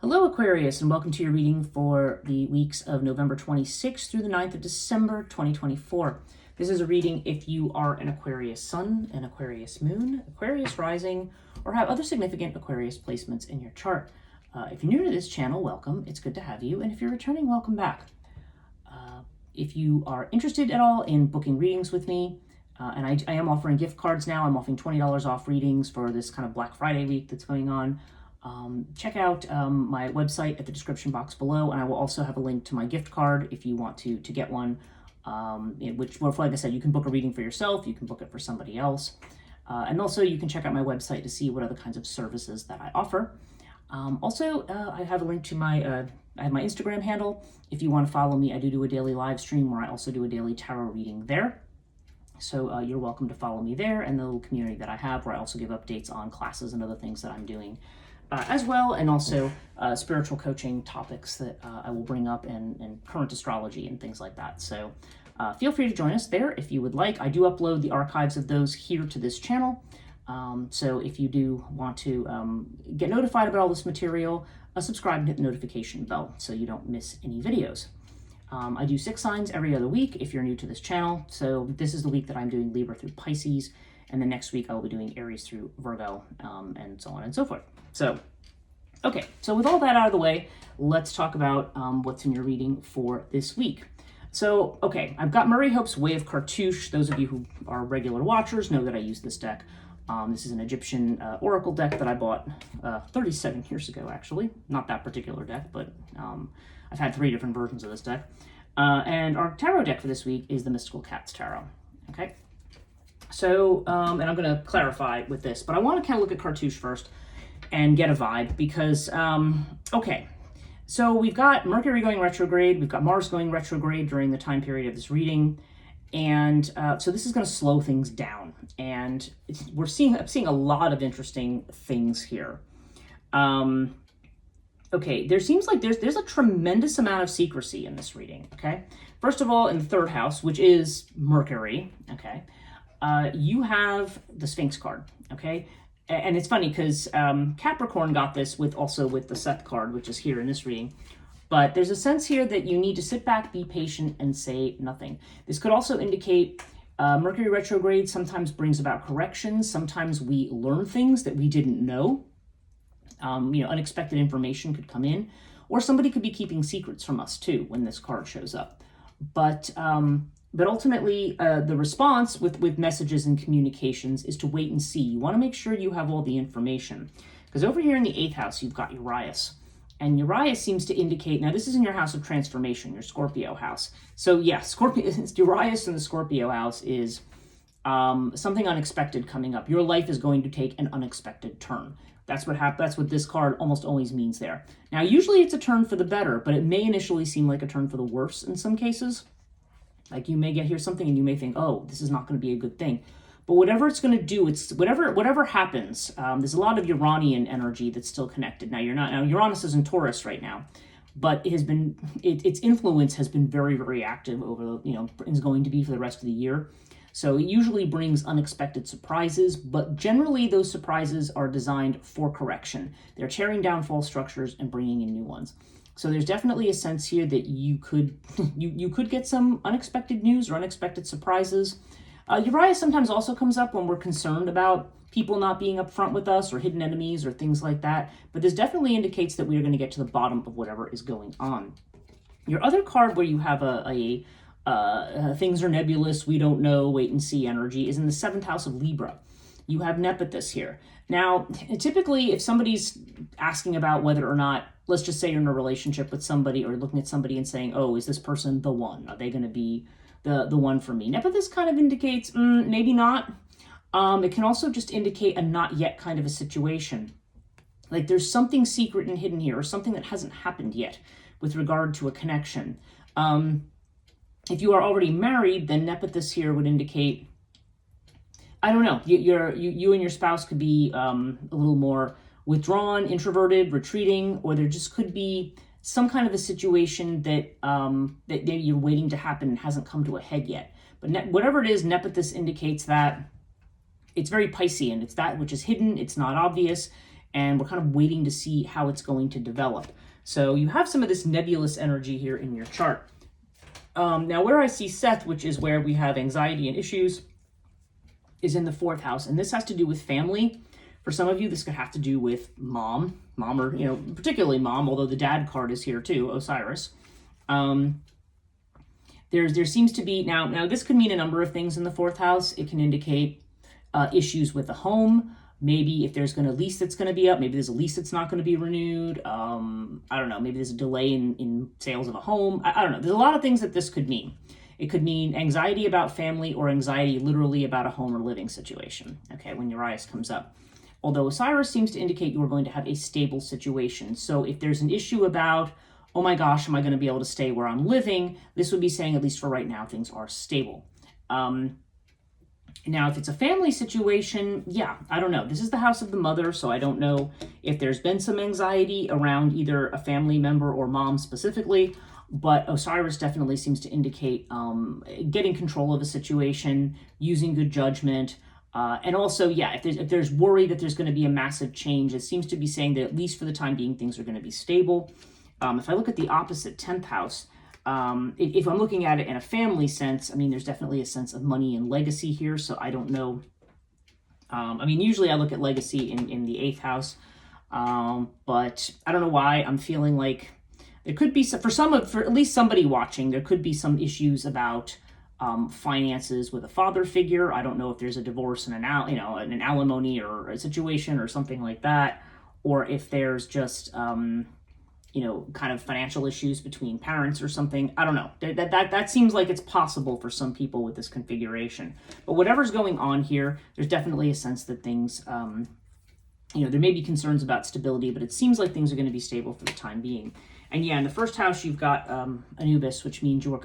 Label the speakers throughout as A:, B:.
A: Hello Aquarius, and welcome to your reading for the weeks of November 26th through the 9th of December 2024. This is a reading if you are an Aquarius Sun, an Aquarius Moon, Aquarius Rising, or have other significant Aquarius placements in your chart. If you're new to this channel, welcome. It's good to have you. And if you're returning, welcome back. If you are interested at all in booking readings with me, and I am offering gift cards now. I'm offering $20 off readings for this kind of Black Friday week that's going on. Check out my website at the description box below, and I will also have a link to my gift card if you want to get one, which, well, like I said, you can book a reading for yourself, you can book it for somebody else, and also you can check out my website to see what other kinds of services that I offer. I have a link to my I have my Instagram handle. If you want to follow me, I do a daily live stream where I also do a daily tarot reading there. So you're welcome to follow me there and the little community that I have, where I also give updates on classes and other things that I'm doing as well, and also spiritual coaching topics that I will bring up, and current astrology and things like that. So feel free to join us there if you would like. I do upload the archives of those here to this channel. So if you do want to get notified about all this material, subscribe and hit the notification bell so you don't miss any videos. I do 6 signs every other week if you're new to this channel. So this is the week that I'm doing Libra through Pisces, and the next week I will be doing Aries through Virgo, and so on and so forth. So, okay, so with all that out of the way, let's talk about what's in your reading for this week. So, okay, I've got Murray Hope's Way of Cartouche. Those of you who are regular watchers know that I use this deck. This is an Egyptian oracle deck that I bought 37 years ago, actually. Not that particular deck, but I've had 3 different versions of this deck. And our tarot deck for this week is the Mystical Cats Tarot, okay? So, and I'm going to clarify with this, but I want to kind of look at Cartouche first and get a vibe, because, okay, so we've got Mercury going retrograde, we've got Mars going retrograde during the time period of this reading, and so this is going to slow things down, and I'm seeing a lot of interesting things here. Okay, there seems like there's a tremendous amount of secrecy in this reading, okay? First of all, in the 3rd house, which is Mercury, okay, you have the Sphinx card, okay? And it's funny because Capricorn got this with the Seth card, which is here in this reading. But there's a sense here that you need to sit back, be patient, and say nothing. This could also indicate Mercury retrograde sometimes brings about corrections. Sometimes we learn things that we didn't know. Unexpected information could come in. Or somebody could be keeping secrets from us, too, when this card shows up. But ultimately, the response with messages and communications is to wait and see. You want to make sure you have all the information. Because over here in the 8th house, you've got Urias. And Urias seems to indicate, now this is in your house of transformation, your Scorpio house. So yeah, Urias in the Scorpio house is something unexpected coming up. Your life is going to take an unexpected turn. That's what this card almost always means there. Now, usually it's a turn for the better, but it may initially seem like a turn for the worse in some cases. Like you may hear something and you may think, oh, this is not going to be a good thing. But whatever it's going to do, it's whatever happens. There's a lot of Uranian energy that's still connected. Now Uranus is in Taurus right now, but its influence has been very, very active over, is going to be for the rest of the year. So it usually brings unexpected surprises, but generally those surprises are designed for correction. They're tearing down false structures and bringing in new ones. So there's definitely a sense here that you could you could get some unexpected news or unexpected surprises. Urias sometimes also comes up when we're concerned about people not being upfront with us, or hidden enemies or things like that. But this definitely indicates that we are going to get to the bottom of whatever is going on. Your other card where you have things are nebulous, we don't know, wait and see energy is in the 7th house of Libra. You have Nepetus here. Now, typically, if somebody's asking about whether or not, let's just say you're in a relationship with somebody, or looking at somebody and saying, oh, is this person the one? Are they going to be the one for me? Nepetus kind of indicates, maybe not. It can also just indicate a not yet kind of a situation. Like there's something secret and hidden here, or something that hasn't happened yet with regard to a connection. If you are already married, then Nepetus here would indicate, I don't know, you and your spouse could be a little more withdrawn, introverted, retreating, or there just could be some kind of a situation that that maybe you're waiting to happen and hasn't come to a head yet. But whatever it is, Nepetus indicates that it's very Piscean. It's that which is hidden, it's not obvious, and we're kind of waiting to see how it's going to develop. So you have some of this nebulous energy here in your chart. Now, where I see Seth, which is where we have anxiety and issues, is in the 4th house, and this has to do with family. For some of you, this could have to do with mom, or, you know, particularly mom, although the dad card is here too, Osiris. There seems to be, now this could mean a number of things in the 4th house. It can indicate issues with the home. Maybe if there's going to lease that's going to be up, maybe there's a lease that's not going to be renewed. I don't know, maybe there's a delay in sales of a home. I don't know. There's a lot of things that this could mean. It could mean anxiety about family or anxiety literally about a home or living situation, okay, when Urias comes up. Although Osiris seems to indicate you are going to have a stable situation. So if there's an issue about, oh my gosh, am I going to be able to stay where I'm living? This would be saying, at least for right now, things are stable. Now, if it's a family situation, yeah, I don't know. This is the house of the mother, so I don't know if there's been some anxiety around either a family member or mom specifically, but Osiris definitely seems to indicate getting control of a situation, using good judgment, and also, yeah, if there's worry that there's going to be a massive change, it seems to be saying that at least for the time being, things are going to be stable. If I look at the opposite 10th house, if I'm looking at it in a family sense, I mean, there's definitely a sense of money and legacy here, so I don't know. I mean, usually I look at legacy in the 8th house, but I don't know why I'm feeling like there could be, for at least somebody watching, there could be some issues about finances with a father figure. I don't know if there's a divorce and an alimony or a situation or something like that, or if there's just kind of financial issues between parents or something. I don't know. That seems like it's possible for some people with this configuration. But whatever's going on here, there's definitely a sense that things, there may be concerns about stability, but it seems like things are going to be stable for the time being. And yeah, in the 1st house, you've got Anubis, which means you're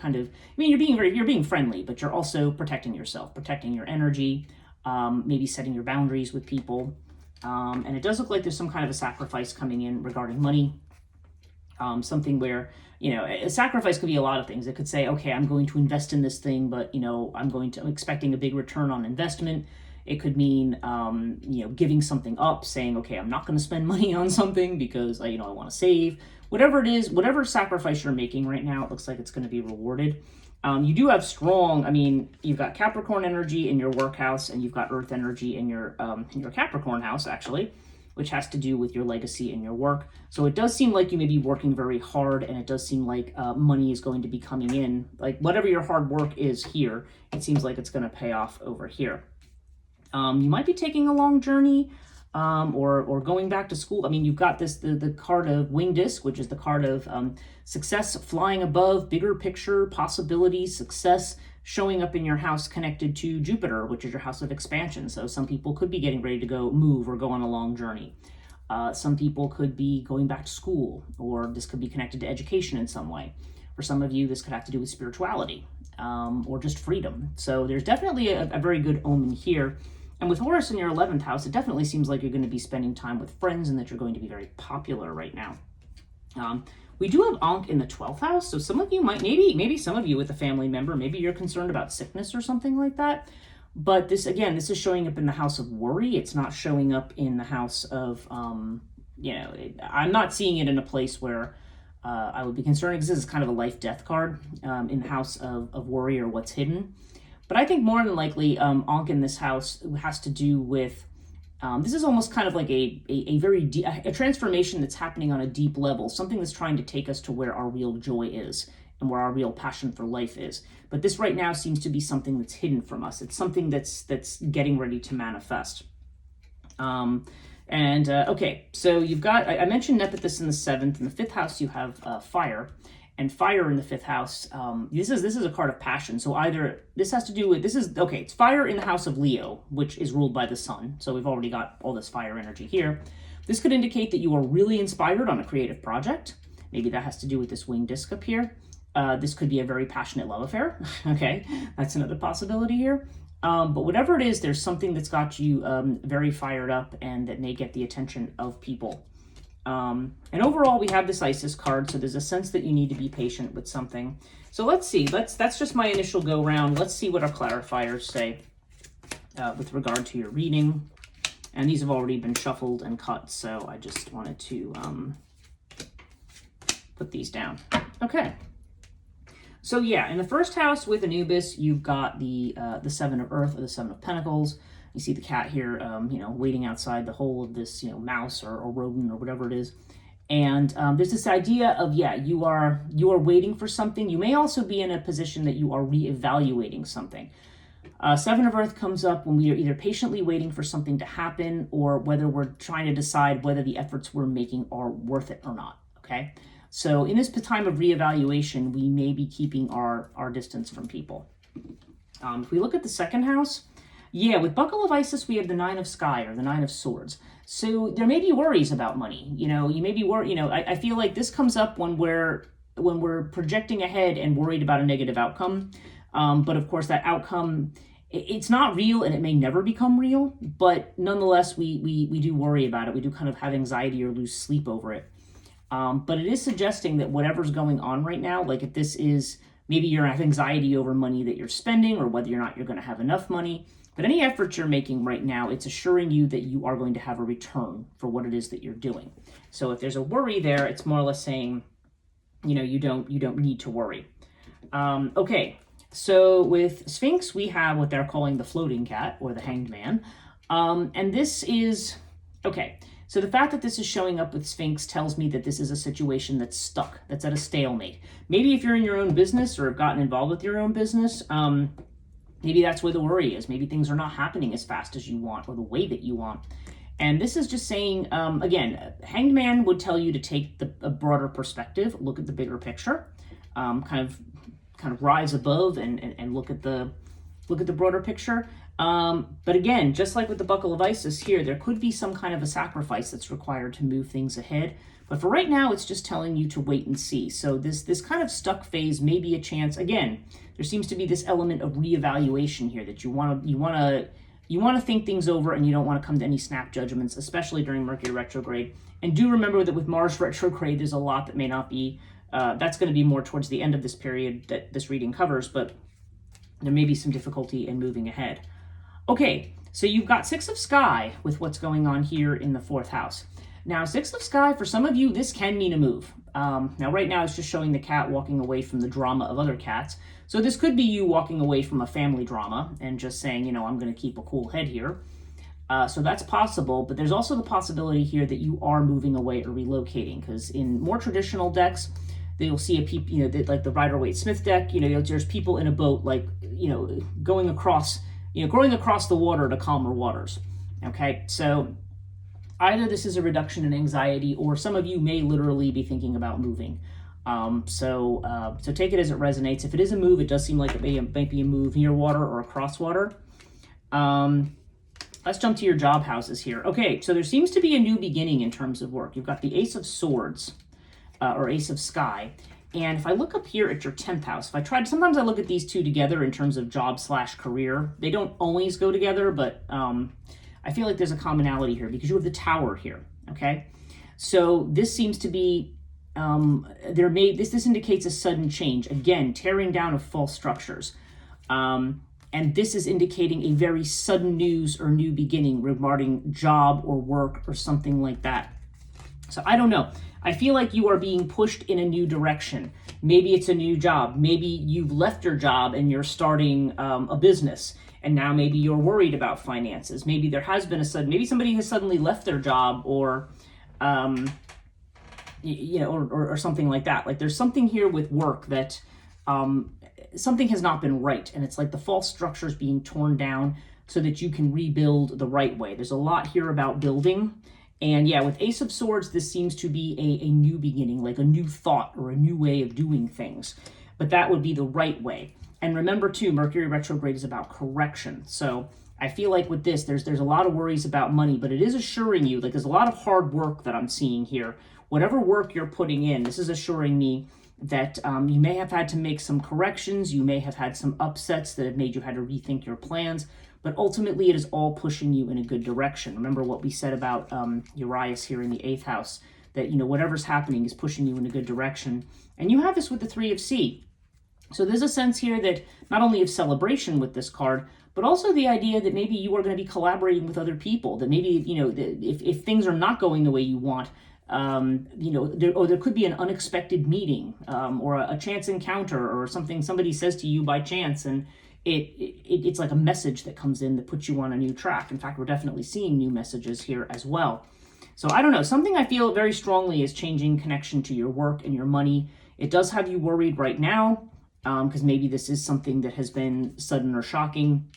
A: you're being friendly, but you're also protecting yourself, protecting your energy, maybe setting your boundaries with people. And it does look like there's some kind of a sacrifice coming in regarding money. Something where, a sacrifice could be a lot of things. It could say, okay, I'm going to invest in this thing, but, I'm expecting a big return on investment. It could mean, giving something up, saying, okay, I'm not going to spend money on something because, I want to save. Whatever it is, whatever sacrifice you're making right now, it looks like it's going to be rewarded. You do have you've got Capricorn energy in your work house, and you've got Earth energy in your Capricorn house, actually, which has to do with your legacy and your work. So it does seem like you may be working very hard, and it does seem like money is going to be coming in. Like whatever your hard work is here, it seems like it's going to pay off over here. You might be taking a long journey or going back to school. I mean, you've got the card of Winged Disc, which is the card of success, flying above, bigger picture, possibilities, success, showing up in your house connected to Jupiter, which is your house of expansion. So some people could be getting ready to move or go on a long journey. Some people could be going back to school, or this could be connected to education in some way. For some of you, this could have to do with spirituality or just freedom. So there's definitely a very good omen here. And with Horus in your 11th house, it definitely seems like you're going to be spending time with friends and that you're going to be very popular right now. We do have Ankh in the 12th house, so some of you maybe some of you with a family member, maybe you're concerned about sickness or something like that. But this is showing up in the house of worry. It's not showing up in the house of, I'm not seeing it in a place where I would be concerned, because this is kind of a life-death card in the house of worry or what's hidden. But I think more than likely, Ankh in this house has to do with, this is almost kind of like a very deep, a transformation that's happening on a deep level, something that's trying to take us to where our real joy is and where our real passion for life is. But this right now seems to be something that's hidden from us. It's something that's getting ready to manifest. Okay, so you've got, I mentioned Nephthys in the 7th. In the 5th house, you have fire. And fire in the 5th house, this is a card of passion. So either this has to do with, it's fire in the house of Leo, which is ruled by the sun. So we've already got all this fire energy here. This could indicate that you are really inspired on a creative project. Maybe that has to do with this winged disc up here. This could be a very passionate love affair. Okay, that's another possibility here. But whatever it is, there's something that's got you very fired up and that may get the attention of people. And overall, we have this Isis card, so there's a sense that you need to be patient with something. So let's see. That's just my initial go round. Let's see what our clarifiers say with regard to your reading. And these have already been shuffled and cut, so I just wanted to put these down. Okay. So yeah, in the first house with Anubis, you've got the Seven of Earth or the Seven of Pentacles. You see the cat here, you know, waiting outside the hole of this, you know, mouse or rodent or whatever it is. And there's this idea of, yeah, you are waiting for something. You may also be in a position that you are reevaluating something. Seven of Earth comes up when we are either patiently waiting for something to happen or whether we're trying to decide whether the efforts we're making are worth it or not, okay? So in this time of reevaluation, we may be keeping our distance from people. If we look at the second house, yeah, with Buckle of Isis, we have the Nine of Sky or the Nine of Swords. So there may be worries about money. You know, you may be worried, you know, I feel like this comes up when we're projecting ahead and worried about a negative outcome. But of course that outcome, it's not real and it may never become real, but nonetheless, we do worry about it. We do kind of have anxiety or lose sleep over it. But it is suggesting that whatever's going on right now, like if this is, maybe you have anxiety over money that you're spending or whether or not you're going to have enough money, but any efforts you're making right now, it's assuring you that you are going to have a return for what it is that you're doing. So if there's a worry there, it's more or less saying, you know, you don't need to worry. Okay, so with Sphinx, we have what they're calling the floating cat or the hanged man. And this is, okay, so the fact that this is showing up with Sphinx tells me that this is a situation that's stuck, that's at a stalemate. Maybe if you're in your own business or have gotten involved with your own business, maybe that's where the worry is. Maybe things are not happening as fast as you want or the way that you want. And this is just saying, again, Hanged Man would tell you to take a broader perspective, look at the bigger picture, kind of rise above and look at the broader picture. But again, just like with the Buckle of Isis here, there could be some kind of a sacrifice that's required to move things ahead. But for right now, it's just telling you to wait and see. So this kind of stuck phase may be a chance. Again, there seems to be this element of reevaluation here that you want to think things over and you don't want to come to any snap judgments, especially during Mercury retrograde. And do remember that with Mars retrograde, there's a lot that may not be. That's going to be more towards the end of this period that this reading covers, but there may be some difficulty in moving ahead. Okay, so you've got Six of Sky with what's going on here in the fourth house. Now, Six of Sky, for some of you, this can mean a move. Now, right now, it's just showing the cat walking away from the drama of other cats. So this could be you walking away from a family drama and just saying, you know, I'm going to keep a cool head here. So that's possible, but there's also the possibility here that you are moving away or relocating, because in more traditional decks, you'll see like the Rider-Waite-Smith deck, there's people in a boat, like, going across the water to calmer waters. Okay, so either this is a reduction in anxiety, or some of you may literally be thinking about moving. So take it as it resonates. If it is a move, it does seem like it might be a move near water or across water. Let's jump to your job houses here. Okay, so there seems to be a new beginning in terms of work. You've got the Ace of Swords, or Ace of Sky. And if I look up here at your 10th house, sometimes I look at these two together in terms of job/career. They don't always go together, but I feel like there's a commonality here because you have the Tower here, okay? So this seems to be, this indicates a sudden change. Again, tearing down of false structures. And this is indicating a very sudden news or new beginning regarding job or work or something like that. So I don't know. I feel like you are being pushed in a new direction. Maybe it's a new job. Maybe you've left your job and you're starting a business. And now maybe you're worried about finances. Maybe there has been maybe somebody has suddenly left their job or something like that. Like there's something here with work that something has not been right. And it's like the false structures being torn down so that you can rebuild the right way. There's a lot here about building. And yeah, with Ace of Swords, this seems to be a new beginning, like a new thought or a new way of doing things. But that would be the right way. And remember too, Mercury retrograde is about correction. So I feel like with this, there's a lot of worries about money, but it is assuring you, like there's a lot of hard work that I'm seeing here. Whatever work you're putting in, this is assuring me that you may have had to make some corrections. You may have had some upsets that have made you had to rethink your plans. But ultimately, it is all pushing you in a good direction. Remember what we said about Urias here in the 8th house, that, whatever's happening is pushing you in a good direction. And you have this with the 3 of Sea. So there's a sense here that not only of celebration with this card, but also the idea that maybe you are going to be collaborating with other people, that maybe, if things are not going the way you want, there could be an unexpected meeting, or a chance encounter, or something somebody says to you by chance, and it's like a message that comes in that puts you on a new track. In fact, we're definitely seeing new messages here as well. So I don't know, something I feel very strongly is changing connection to your work and your money. It does have you worried right now, because maybe this is something that has been sudden or shocking,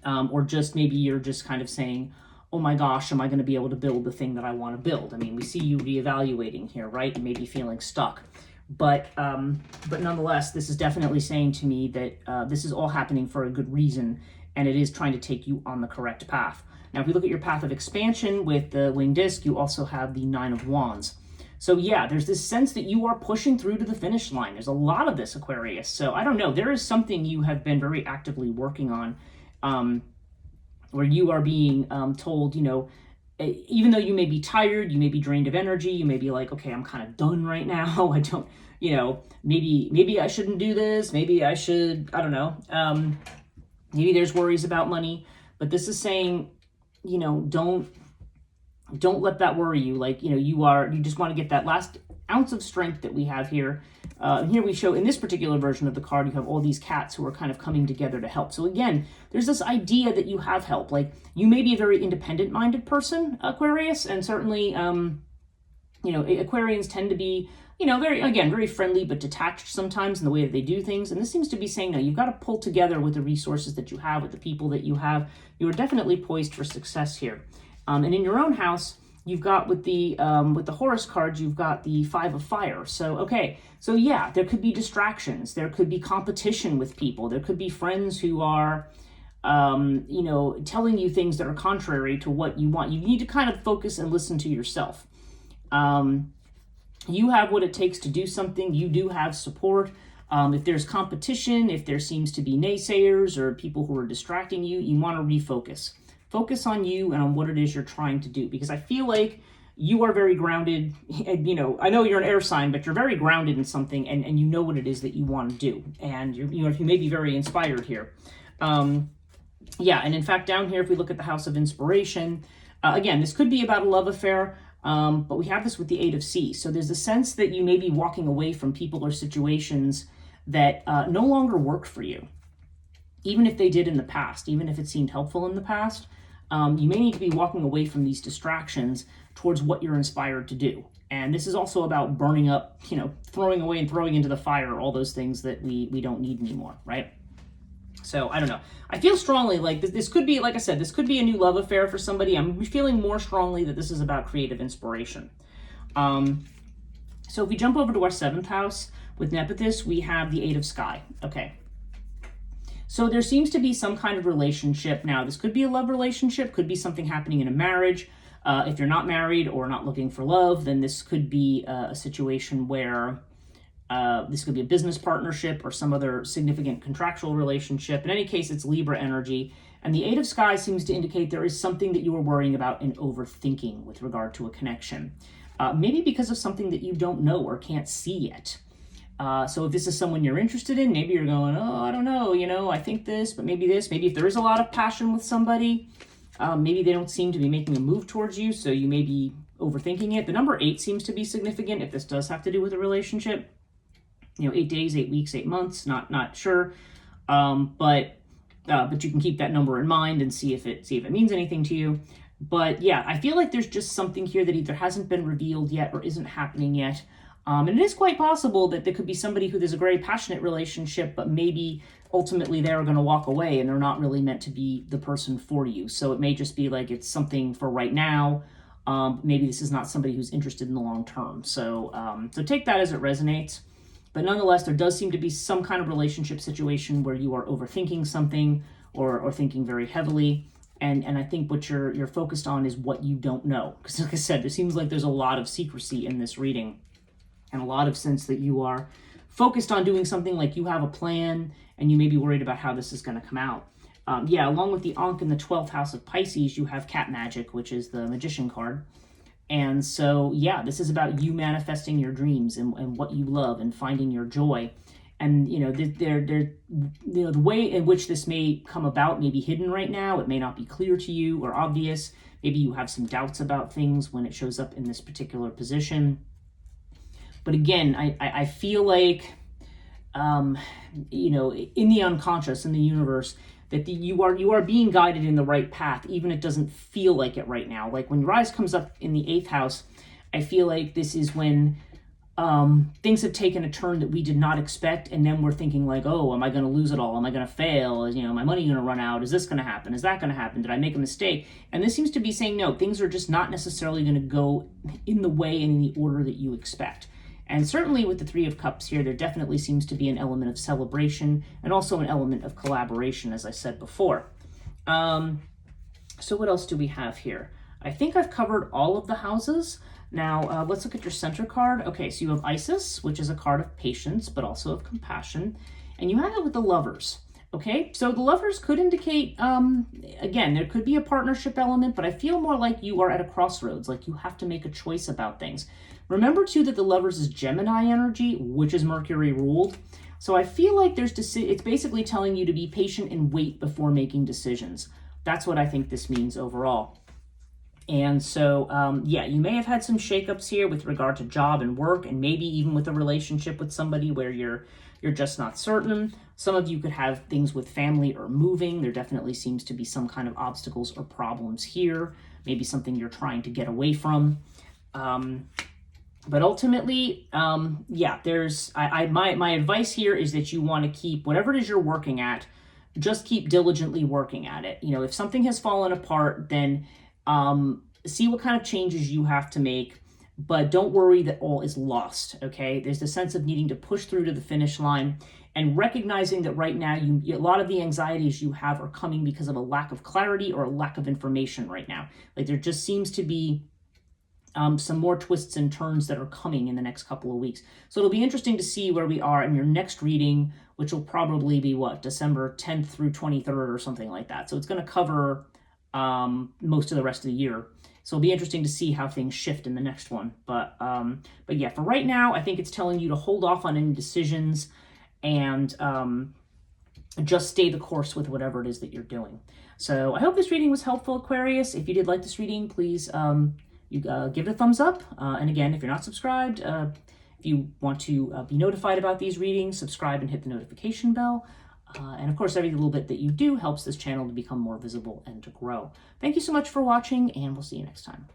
A: or just maybe you're just kind of saying, oh my gosh, am I going to be able to build the thing that I want to build? I mean, we see you reevaluating here, right? And maybe feeling stuck. But nonetheless, this is definitely saying to me that this is all happening for a good reason, and it is trying to take you on the correct path. Now, if we look at your path of expansion with the winged disc, you also have the Nine of Wands. So yeah, there's this sense that you are pushing through to the finish line. There's a lot of this, Aquarius. So I don't know, there is something you have been very actively working on, where you are being told, even though you may be tired, you may be drained of energy, you may be like, okay, I'm kind of done right now. I don't, maybe I shouldn't do this. Maybe I should, I don't know. Maybe there's worries about money, but this is saying, don't let that worry you. Like, you just want to get that last ounce of strength that we have here. Here we show, in this particular version of the card, you have all these cats who are kind of coming together to help. So again, there's this idea that you have help. Like, you may be a very independent-minded person, Aquarius, and certainly, Aquarians tend to be, very friendly but detached sometimes in the way that they do things. And this seems to be saying, no, you've got to pull together with the resources that you have, with the people that you have. You are definitely poised for success here. And in your own house, you've got with the Horus cards, you've got the Five of Fire. So, okay. So yeah, there could be distractions. There could be competition with people. There could be friends who are, telling you things that are contrary to what you want. You need to kind of focus and listen to yourself. You have what it takes to do something. You do have support. If there's competition, if there seems to be naysayers or people who are distracting you, you want to refocus. Focus on you and on what it is you're trying to do, because I feel like you are very grounded. And, I know you're an air sign, but you're very grounded in something, and you know what it is that you want to do. And you may be very inspired here. And in fact, down here, if we look at the House of Inspiration, again, this could be about a love affair, but we have this with the Eight of Seas. So there's a sense that you may be walking away from people or situations that no longer work for you, even if they did in the past, even if it seemed helpful in the past. You may need to be walking away from these distractions towards what you're inspired to do. And this is also about burning up, throwing away and throwing into the fire all those things that we don't need anymore, right? So I don't know. I feel strongly like this could be, like I said, this could be a new love affair for somebody. I'm feeling more strongly that this is about creative inspiration. So if we jump over to our 7th house with Nephthys, we have the Eight of Sky. Okay. So there seems to be some kind of relationship. Now, this could be a love relationship, could be something happening in a marriage. If you're not married or not looking for love, then this could be a situation where this could be a business partnership or some other significant contractual relationship. In any case, it's Libra energy. And the Eight of Sky seems to indicate there is something that you are worrying about and overthinking with regard to a connection. Maybe because of something that you don't know or can't see yet. So if this is someone you're interested in, maybe you're going, oh, I don't know, I think this, but maybe this. Maybe if there is a lot of passion with somebody, maybe they don't seem to be making a move towards you, so you may be overthinking it. The number 8 seems to be significant if this does have to do with a relationship. 8 days, 8 weeks, 8 months, not sure. But you can keep that number in mind and see if it means anything to you. But yeah, I feel like there's just something here that either hasn't been revealed yet or isn't happening yet. And it is quite possible that there could be somebody who there's a very passionate relationship, but maybe ultimately they're going to walk away and they're not really meant to be the person for you. So it may just be like it's something for right now. Maybe this is not somebody who's interested in the long term. So take that as it resonates. But nonetheless, there does seem to be some kind of relationship situation where you are overthinking something or thinking very heavily. And I think what you're focused on is what you don't know. Because like I said, it seems like there's a lot of secrecy in this reading. And a lot of sense that you are focused on doing something, like you have a plan and you may be worried about how this is going to come out. Along with the Ankh in the 12th house of Pisces, you have Cat Magic, which is the Magician card. And so, this is about you manifesting your dreams and what you love and finding your joy. And, the way in which this may come about may be hidden right now. It may not be clear to you or obvious. Maybe you have some doubts about things when it shows up in this particular position. But again, I feel like, in the unconscious, in the universe, that you are being guided in the right path, even if it doesn't feel like it right now. Like when Rise comes up in the 8th house, I feel like this is when things have taken a turn that we did not expect, and then we're thinking like, oh, am I going to lose it all? Am I going to fail? Is my money going to run out? Is this going to happen? Is that going to happen? Did I make a mistake? And this seems to be saying, no, things are just not necessarily going to go in the way and in the order that you expect. And certainly with the 3 of Cups here, there definitely seems to be an element of celebration and also an element of collaboration, as I said before. So what else do we have here? I think I've covered all of the houses. Now, let's look at your center card. Okay, so you have Isis, which is a card of patience, but also of compassion. And you have it with the Lovers. Okay, so the Lovers could indicate, again, there could be a partnership element, but I feel more like you are at a crossroads, like you have to make a choice about things. Remember, too, that the Lovers is Gemini energy, which is Mercury ruled. So I feel like it's basically telling you to be patient and wait before making decisions. That's what I think this means overall. And so, you may have had some shakeups here with regard to job and work, and maybe even with a relationship with somebody where you're just not certain. Some of you could have things with family or moving. There definitely seems to be some kind of obstacles or problems here. Maybe something you're trying to get away from. But ultimately, there's my advice here is that you want to keep whatever it is you're working at, just keep diligently working at it. If something has fallen apart, then see what kind of changes you have to make, but don't worry that all is lost, okay? There's a sense of needing to push through to the finish line and recognizing that right now, a lot of the anxieties you have are coming because of a lack of clarity or a lack of information right now. Like there just seems to be some more twists and turns that are coming in the next couple of weeks. So it'll be interesting to see where we are in your next reading, which will probably be December 10th through 23rd or something like that. So it's going to cover most of the rest of the year. So it'll be interesting to see how things shift in the next one. But yeah, for right now, I think it's telling you to hold off on any decisions and just stay the course with whatever it is that you're doing. So I hope this reading was helpful, Aquarius. If you did like this reading, please give it a thumbs up. And again, if you're not subscribed, if you want to be notified about these readings, subscribe and hit the notification bell. And of course, every little bit that you do helps this channel to become more visible and to grow. Thank you so much for watching, and we'll see you next time.